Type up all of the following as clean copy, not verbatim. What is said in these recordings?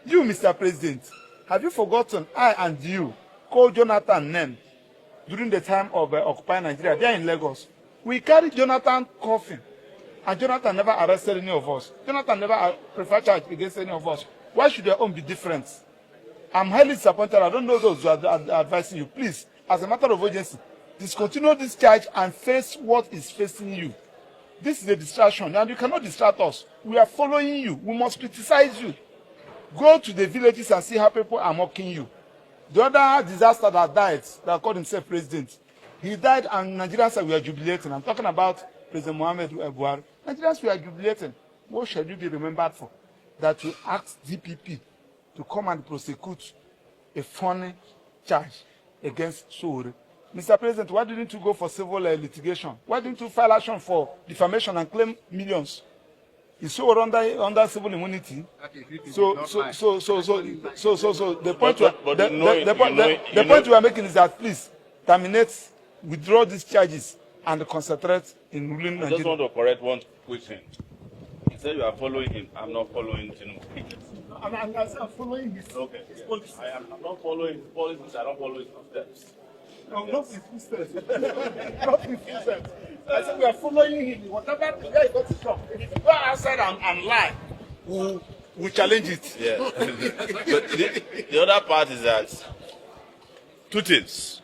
You, Mr. President, have you forgotten I and you called Jonathan name during the time of Occupy Nigeria? They are in Lagos. We carried Jonathan coffin, and Jonathan never arrested any of us. Jonathan never preferred charge against any of us. Why should their own be different? I'm highly disappointed. I don't know those who are advising you. Please, as a matter of urgency, discontinue this charge and face what is facing you. This is a distraction, and you cannot distract us. We are following you. We must criticize you. Go to the villages and see how people are mocking you. The other disaster that died, that called himself president, he died and Nigerians were jubilating. I'm talking about President Muhammad Buhari. Nigerians were jubilating. What shall you be remembered for? That you asked DPP to come and prosecute a funny charge against Sowere. Mr. President, why didn't you go for civil litigation? Why didn't you file action for defamation and claim millions? Is Sowere under civil immunity? So the point we are making is that please terminate, withdraw these charges, and concentrate in ruling Nigeria. I just want to correct one quick thing. He said you are following him. I'm not following Tinubu. I'm following his, his policies. I'm not following his policies. I don't follow his footsteps. No, not his footsteps. Not his footsteps. I said we are following him. Whatever where he got it from. If you go outside and lie, we challenge it. Yeah. But the other part is that two things.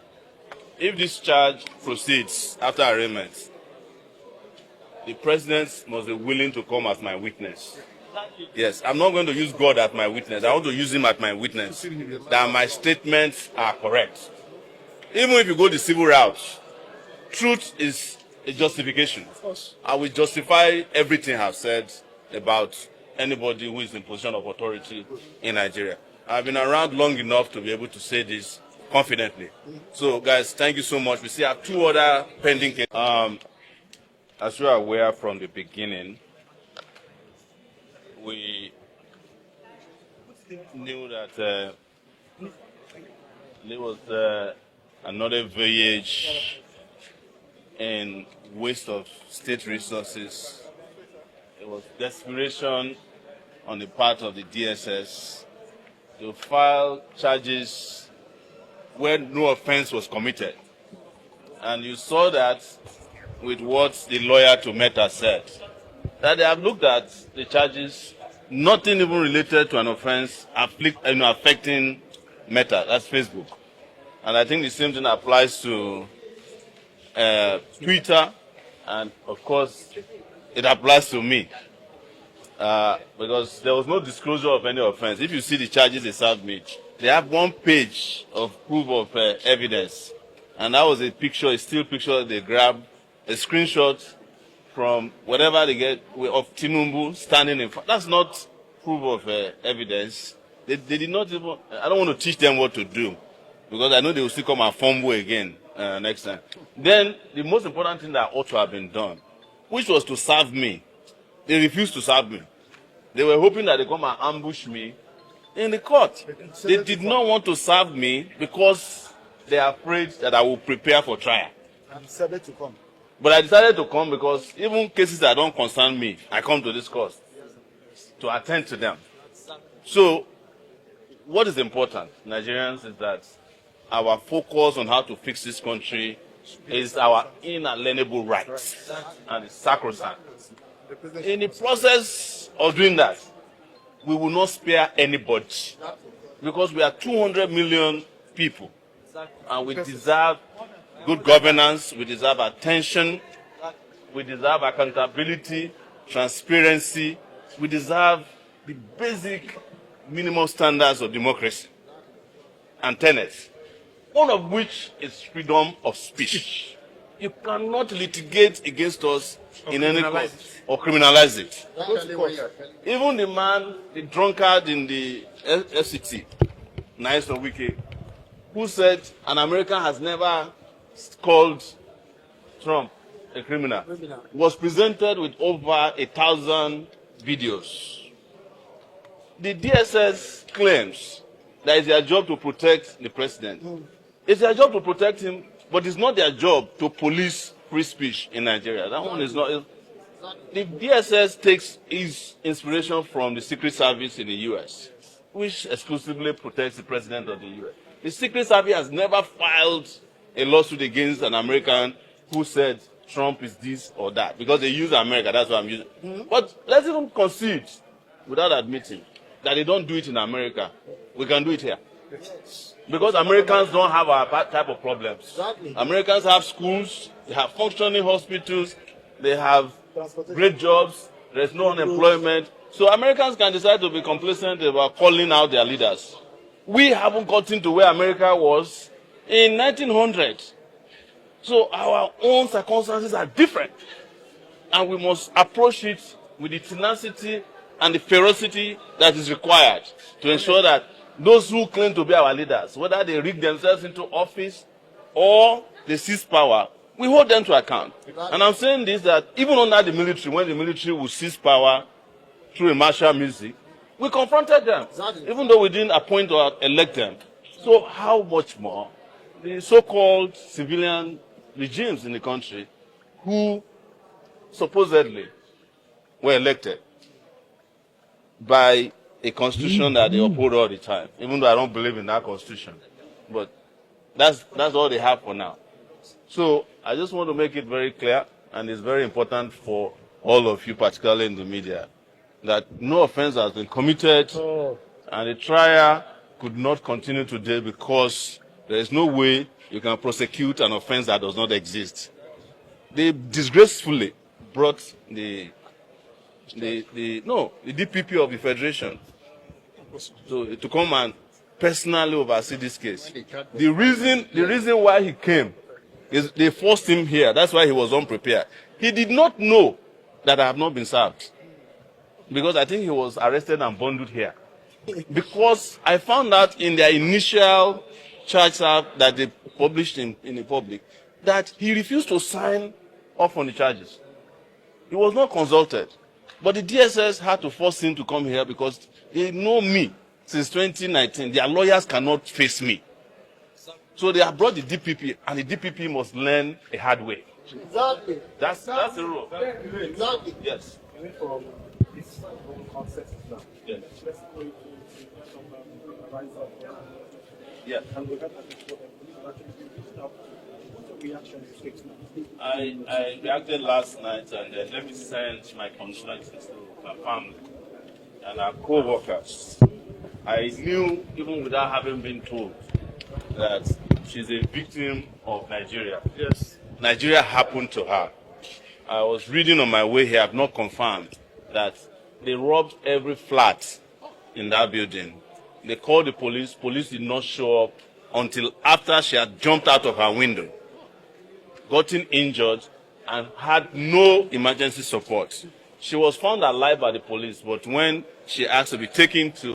If this charge proceeds after arraignment, the president must be willing to come as my witness. Yes, I'm not going to use God as my witness. I want to use him as my witness, that my statements are correct. Even if you go the civil route, truth is a justification. I will justify everything I've said about anybody who is in position of authority in Nigeria. I've been around long enough to be able to say this confidently. So, guys, thank you so much. We still have two other pending cases. As you are aware from the beginning, we knew that there was another voyage in waste of state resources. It was desperation on the part of the DSS to file charges where no offense was committed. And you saw that with what the lawyer to Meta said, that they have looked at the charges, nothing even related to an offense affecting Meta, that's Facebook. And I think the same thing applies to Twitter, and of course, it applies to me. Because there was no disclosure of any offense. If you see the charges they served me, they have one page of proof of evidence. And that was a picture, a still picture they grabbed, a screenshot from whatever they get of Tinubu standing in front. That's not proof of evidence. They did not even, I don't want to teach them what to do, because I know they will still come and fumble again next time. Then the most important thing that ought to have been done, which was to serve me, they refused to serve me. They were hoping that they come and ambush me in the court. They did not want to serve me because they are afraid that I will prepare for trial. I decided to come. But I decided to come because even cases that don't concern me, I come to this court to attend to them. So, what is important, Nigerians, is that our focus on how to fix this country is our inalienable right, and it's sacrosanct. In the process of doing that, we will not spare anybody, because we are 200 million people, and we deserve good governance, we deserve attention, we deserve accountability, transparency, we deserve the basic minimum standards of democracy and tenets, one of which is freedom of speech. You cannot litigate against us in any court or criminalize it. Even the man, the drunkard in the FCT, Nice or Wiki, who said an American has never called Trump a criminal, was presented with over 1,000 videos. The DSS claims that it's their job to protect the president. It's their job to protect him, but it's not their job to police free speech in Nigeria. That one is not. The DSS takes its inspiration from the Secret Service in the US. which exclusively protects the president of the US. The Secret Service has never filed a lawsuit against an American who said Trump is this or that, because they use America, that's what I'm using. But let's even concede, without admitting, that they don't do it in America. We can do it here. Because Americans don't have our type of problems. Exactly. Americans have schools, they have functioning hospitals, they have great jobs, there's no unemployment. So Americans can decide to be complacent about calling out their leaders. We haven't gotten to where America was in 1900. So our own circumstances are different. And we must approach it with the tenacity and the ferocity that is required to ensure that those who claim to be our leaders, whether they rig themselves into office or they seize power, we hold them to account. And I'm saying this, that even under the military, when the military will seize power through a martial music, we confronted them, even though we didn't appoint or elect them. So how much more the so-called civilian regimes in the country who supposedly were elected by a constitution that they uphold all the time, even though I don't believe in that constitution. But that's all they have for now. So I just want to make it very clear, and it's very important for all of you, particularly in the media, that no offense has been committed, and the trial could not continue today because there is no way you can prosecute an offense that does not exist. They disgracefully brought the DPP of the Federation to come and personally oversee this case. The reason why he came is they forced him here. That's why he was unprepared. He did not know that I have not been served, because I think he was arrested and bundled here. Because I found out in their initial charge that they published in the public that he refused to sign off on the charges. He was not consulted. But the DSS had to force him to come here because they know me since 2019. Their lawyers cannot face me. So they have brought the DPP, and the DPP must learn a hard way. Exactly. That's the rule. Exactly. Yes. From this whole concept now. Yes. Let's go into some rise of Yeah. and look at what's the reaction you take now? I reacted last night, and let me send my condolences to my family and our co-workers. I knew, even without having been told, that she's a victim of Nigeria. Yes. Nigeria happened to her. I was reading on my way here, I've not confirmed, that they robbed every flat in that building. They called the police. Police did not show up until after she had jumped out of her window, gotten injured, and had no emergency support. She was found alive by the police, but when she asked to be taken to